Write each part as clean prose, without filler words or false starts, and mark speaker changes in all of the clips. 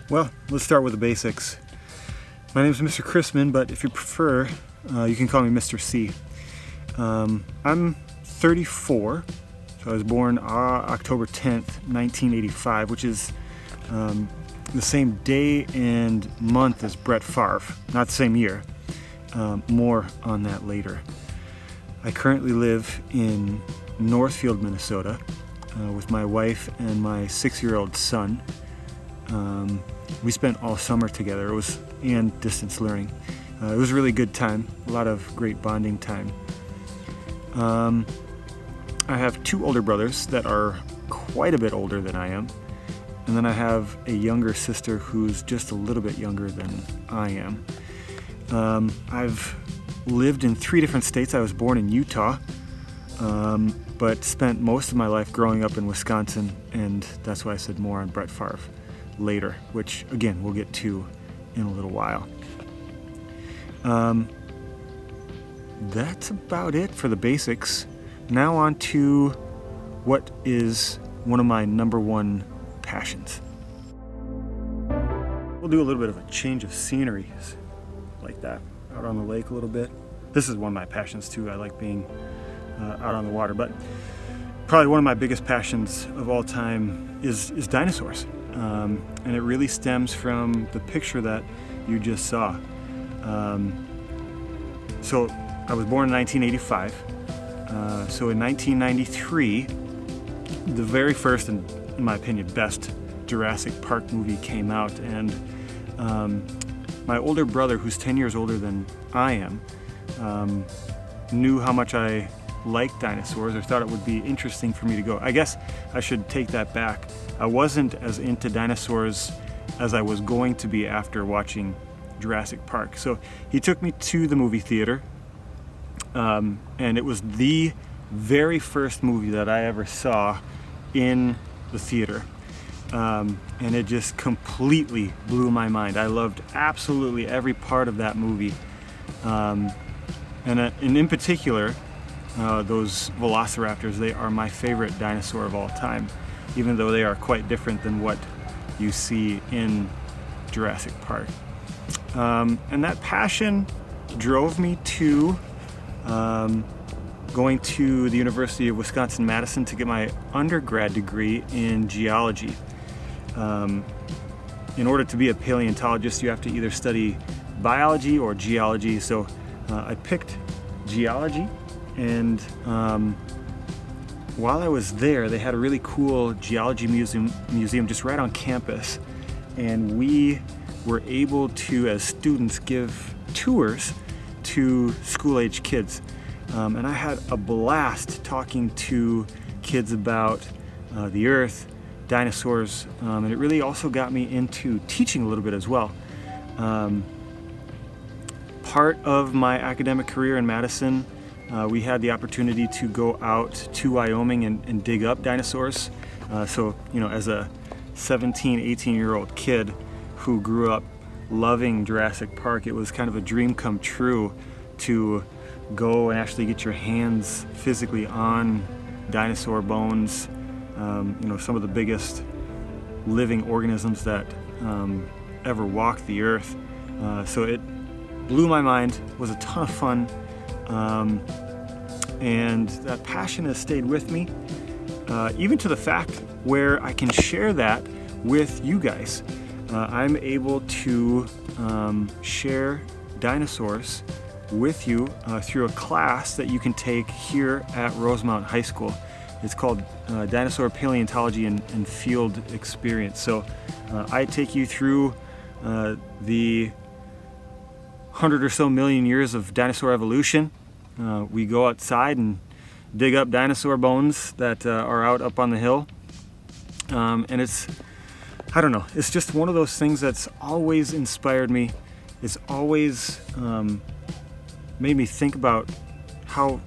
Speaker 1: Well, let's start with the basics. My name is Mr. Chrisman, but if you prefer, you can call me Mr. C. I'm 34, so I was born October 10th, 1985, which is the same day and month as Brett Favre, not the same year. More on that later. I currently live in Northfield, Minnesota, with my wife and my 6-year-old son. We spent all summer together. And distance learning. It was a really good time, a lot of great bonding time. I have 2 older brothers that are quite a bit older than I am, and then I have a younger sister who's just a little bit younger than I am. I've lived in 3 different states. I was born in Utah, but spent most of my life growing up in Wisconsin, and that's why I said more on Brett Favre later, which again we'll get to in a little while. That's about it for the basics. Now on to what is one of my number 1 passions. We'll do a little bit of a change of scenery like that, out on the lake a little bit. This is one of my passions too. I like being out on the water, but probably one of my biggest passions of all time is dinosaurs. And it really stems from the picture that you just saw. So I was born in 1985. So in 1993, the very first and, in my opinion, best Jurassic Park movie came out, and my older brother, who's 10 years older than I am, knew how much I liked dinosaurs, or thought it would be interesting for me to go. I guess I should take that back. I wasn't as into dinosaurs as I was going to be after watching Jurassic Park. So he took me to the movie theater, and it was the very first movie that I ever saw in the theater. And it just completely blew my mind. I loved absolutely every part of that movie. And in particular, those velociraptors, they are my favorite dinosaur of all time, even though they are quite different than what you see in Jurassic Park. And that passion drove me to going to the University of Wisconsin-Madison to get my undergrad degree in geology. In order to be a paleontologist, you have to either study biology or geology. So I picked geology, and while I was there, they had a really cool geology museum just right on campus, and we were able to, as students, give tours to school-age kids. And I had a blast talking to kids about the Earth, dinosaurs, and it really also got me into teaching a little bit as well. Part of my academic career in Madison, we had the opportunity to go out to Wyoming and dig up dinosaurs. So, as a 17, 18-year-old kid who grew up loving Jurassic Park, it was kind of a dream come true to go and actually get your hands physically on dinosaur bones, some of the biggest living organisms that ever walked the earth. So it blew my mind, was a ton of fun, and that passion has stayed with me, even to the fact where I can share that with you guys. I'm able to share dinosaurs with you through a class that you can take here at Rosemount High School. It's called Dinosaur Paleontology and Field Experience. So I take you through the 100 or so million years of dinosaur evolution. We go outside and dig up dinosaur bones that are out up on the hill. And it's just one of those things that's always inspired me. It's always made me think about how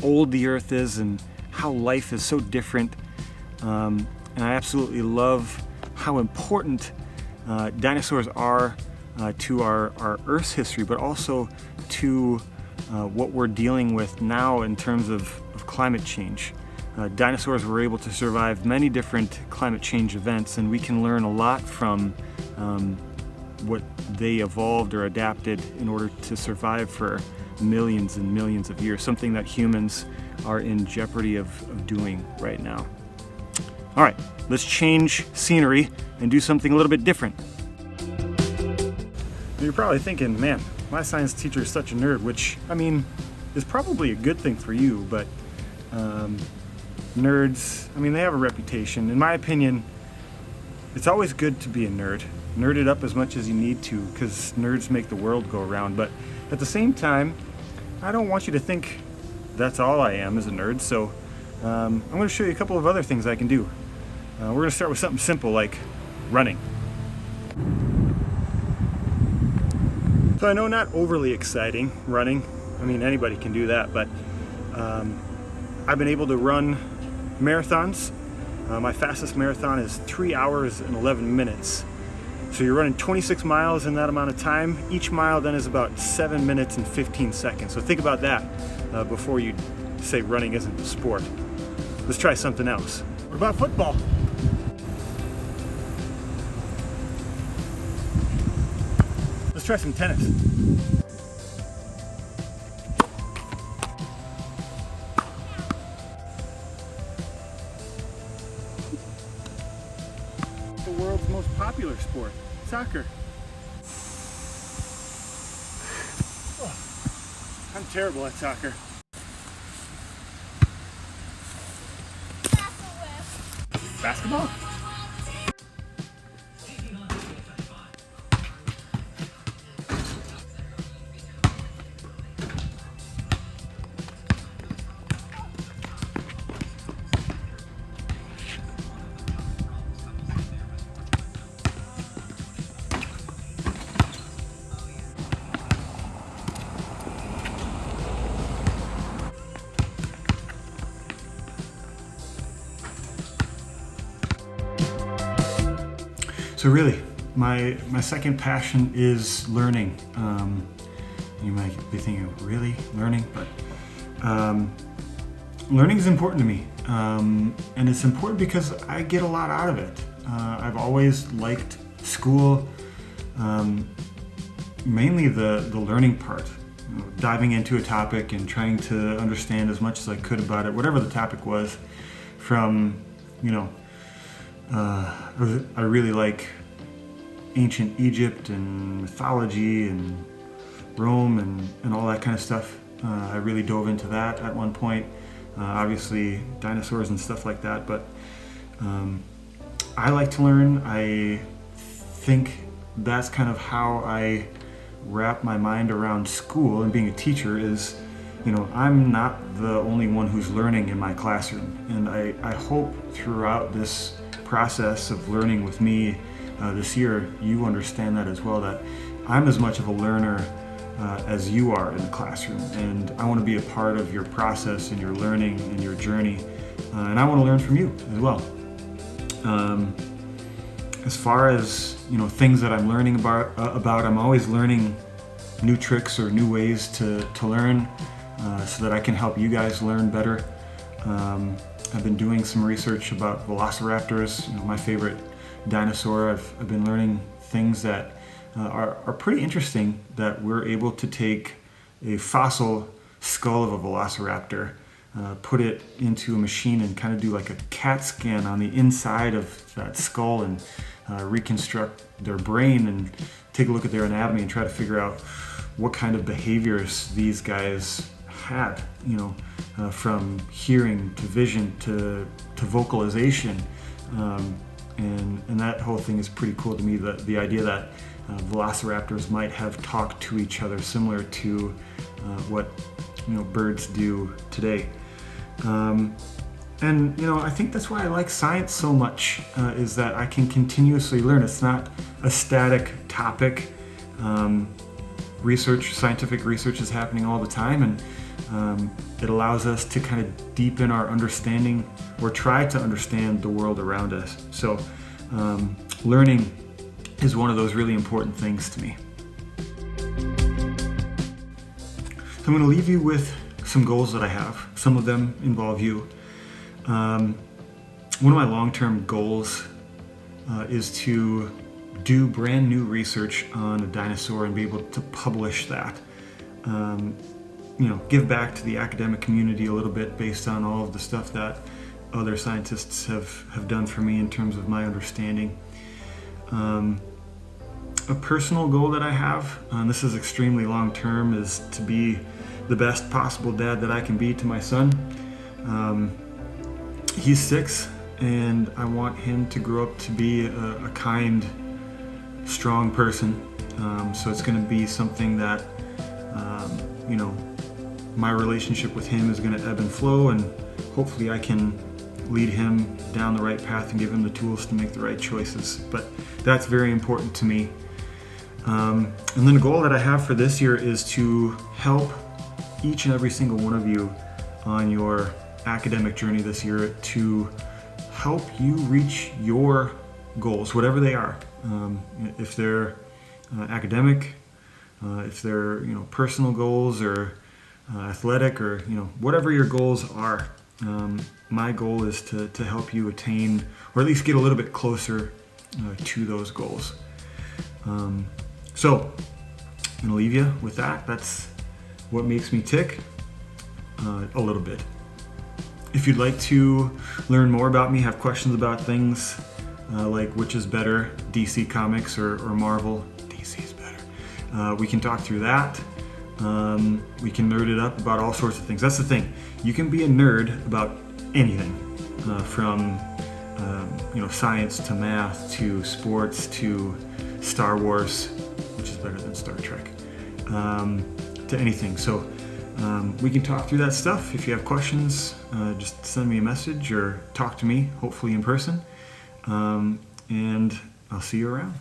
Speaker 1: old the earth is and how life is so different. And I absolutely love how important dinosaurs are to our Earth's history, but also to what we're dealing with now in terms of climate change. Dinosaurs were able to survive many different climate change events, and we can learn a lot from what they evolved or adapted in order to survive for millions and millions of years, something that humans are in jeopardy of doing right now. All right, let's change scenery and do something a little bit different. You're probably thinking, man, my science teacher is such a nerd, which, I mean, is probably a good thing for you, but nerds, I mean, they have a reputation. In my opinion, it's always good to be a nerd. Nerd it up as much as you need to, because nerds make the world go around. But at the same time, I don't want you to think that's all I am as a nerd, so I'm going to show you a couple of other things I can do. We're going to start with something simple like running. So I know not overly exciting running. I mean, anybody can do that, but I've been able to run marathons. My fastest marathon is 3 hours and 11 minutes. So you're running 26 miles in that amount of time. Each mile then is about 7 minutes and 15 seconds. So think about that before you say running isn't a sport. Let's try something else. What about football? Let's try some tennis. The world's most popular sport, soccer. Oh, I'm terrible at soccer. Basketball? So really, my second passion is learning. You might be thinking, really, learning? But learning is important to me. And it's important because I get a lot out of it. I've always liked school, mainly the learning part. You know, diving into a topic and trying to understand as much as I could about it, whatever the topic was, from, you know, I really like ancient Egypt and mythology and Rome and all that kind of stuff. I really dove into that at one point. Obviously dinosaurs and stuff like that, but I like to learn. I think that's kind of how I wrap my mind around school and being a teacher is, you know, I'm not the only one who's learning in my classroom. And I hope throughout this process of learning with me this year, you understand that as well, that I'm as much of a learner as you are in the classroom. And I want to be a part of your process and your learning and your journey. And I want to learn from you as well. As far as, you know, things that I'm learning about, I'm always learning new tricks or new ways to learn so that I can help you guys learn better. I've been doing some research about velociraptors, you know, my favorite dinosaur. I've been learning things that are pretty interesting, that we're able to take a fossil skull of a velociraptor, put it into a machine and kind of do like a CAT scan on the inside of that skull and reconstruct their brain and take a look at their anatomy and try to figure out what kind of behaviors these guys had, you know, from hearing to vision to vocalization, and that whole thing is pretty cool to me. The idea that velociraptors might have talked to each other, similar to what, you know, birds do today. And you know, I think that's why I like science so much, is that I can continuously learn. It's not a static topic. Scientific research is happening all the time, and it allows us to kind of deepen our understanding or try to understand the world around us. So learning is one of those really important things to me. So I'm going to leave you with some goals that I have. Some of them involve you. One of my long-term goals is to do brand new research on a dinosaur and be able to publish that. Give back to the academic community a little bit based on all of the stuff that other scientists have done for me in terms of my understanding. A personal goal that I have, and this is extremely long-term, is to be the best possible dad that I can be to my son. He's 6, and I want him to grow up to be a kind, strong person. So it's going to be something that, my relationship with him is going to ebb and flow, and hopefully I can lead him down the right path and give him the tools to make the right choices. But that's very important to me. And then a goal that I have for this year is to help each and every single one of you on your academic journey this year, to help you reach your goals, whatever they are. If they're academic, if they're personal goals, or athletic, or whatever your goals are. My goal is to help you attain, or at least get a little bit closer to those goals. So I'm gonna leave you with that. That's what makes me tick a little bit. If you'd like to learn more about me, have questions about things like which is better, DC Comics or Marvel, DC is better. We can talk through that. We can nerd it up about all sorts of things. That's the thing. You can be a nerd about anything, from science to math to sports to Star Wars, which is better than Star Trek, to anything. So we can talk through that stuff. If you have questions, just send me a message or talk to me, hopefully in person, and I'll see you around.